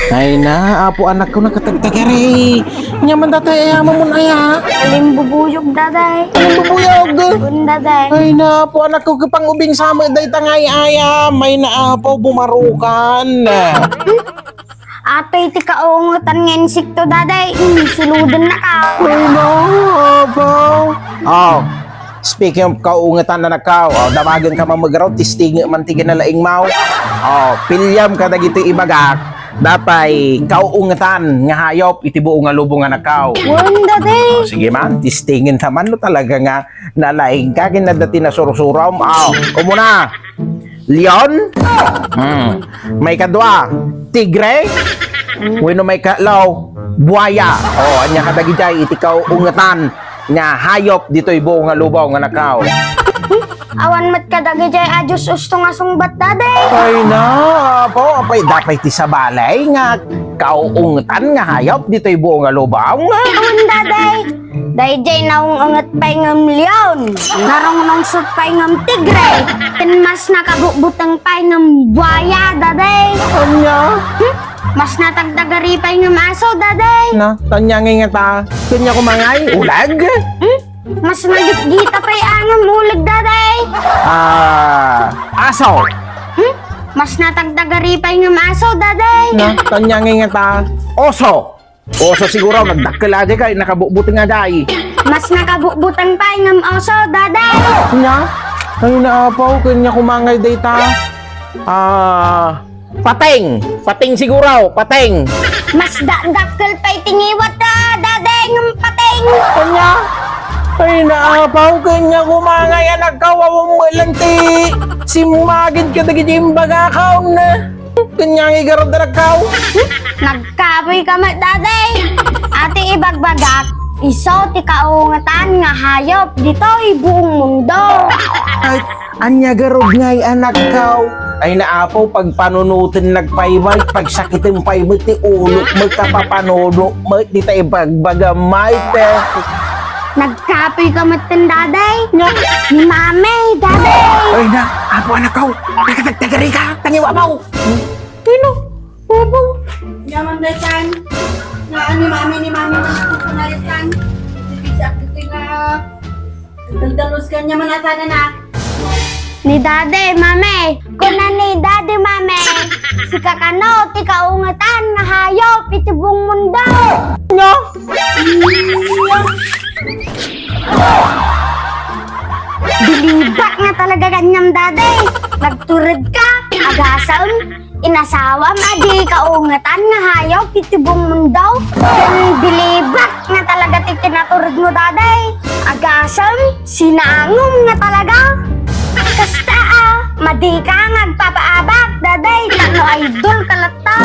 Ay na, apo anak ko nakatagtagari. Nyaman tatay ayaman mo na ya. Aling bubuyog, daday. Anong bubuyog? Bun, daday. Ay na, apo anak ko kapang ubing sama day tangay aya. May na apo bumarukan. Ato'y ti kaungutan nga insikto, daday. Suludan na ka. Ay na, apo. Oh, speaking of kaungatan na nakaw, oh, damagan ka mamagaraw, tisting mantigin na laing mau. Oh, pilyam ka dagito ibagak. Datay, kauungatan nga hayop, itibuo nga lubong nga nakaw. Bun, daday. Oh, sige man, tistingin naman no talaga nga nalaing ka, kinadati na surusuraw. Oh, umuna, leon, may kadwa, tigre, wino may kalaw, buaya. Oh, anya kadagi jay, itikaw ungatan nga hayop, dito'y buo nga lubaw nga nakaw. Awan mat kadagi jay ajus usto nga sungbat, daday. Ay na, po, apay dapay ti sa balay nga kauungtan nga hayop, dito'y buo nga lubaw nga. Awan, daday. Day jay naungangat pay ngam leon. Narong nong sut pay ngam tigre. Mas nakabukbutang pay ngam buaya, daday. Anya? Mas natagdagari pay ngam aso, daday. Na, tanyangin nga ta, kanya kumangay, ulag? Mas nagitgita pay angam ulig, daday. Aso? Mas natagdagari pay ngam aso, daday. Na, tanyangin nga ta, oso? Oso siguro, nagdakkel aja kay, nakabubuti nga day. Mas nakabukbutang pay ngam oso, daday. Nya? Ay naapaw, kanya kumangay day ta. Pateng! Pateng siguro, pateng! Mas dakdakkel pay tingiwat, daday ngam pateng. Kanya? Ay naapaw, kanya kumangay, anak kawawang mo lang ti. Simagid ka dagi yung bagakaw na. Kanya nga igarod na nagkaw. Nagkapoy ka mat, daday. Ate ibagbagak, iso ti kaungatan nga hayop dito buong mundo. Ay, anya garod nga'y anak kaw. Ay naapaw, pag panunutin nagpaybay, pag sakitin paybay, ti ulok, magkapapanuno, di tayo bagbagamay, te. Nagkapoy ka mat, daday. Ni mame, daday. Ay na, apo anak kaw, nakatagtagari ka, tangiwa mo. Yaman na yan. Na ni mami na pupunalit yan. Sibisak dito nga. Daldalos ka niya manatan na. Ni daday, mame. Kuna ni daday, mame. Si kakano, ti kaungatan nga hayop iti buong mundo. No? Bilibak nga talaga kanyang daday. Nagturid ka, agasaon, inasawa, madi kaungatan nga hayop iti buong mundo. Dan bilibak nga talaga ti tinaturid mo, daday. Agasaon, sinangom nga talaga. Kasta madi ka nga agpapaabak, daday. Tano idol kalata.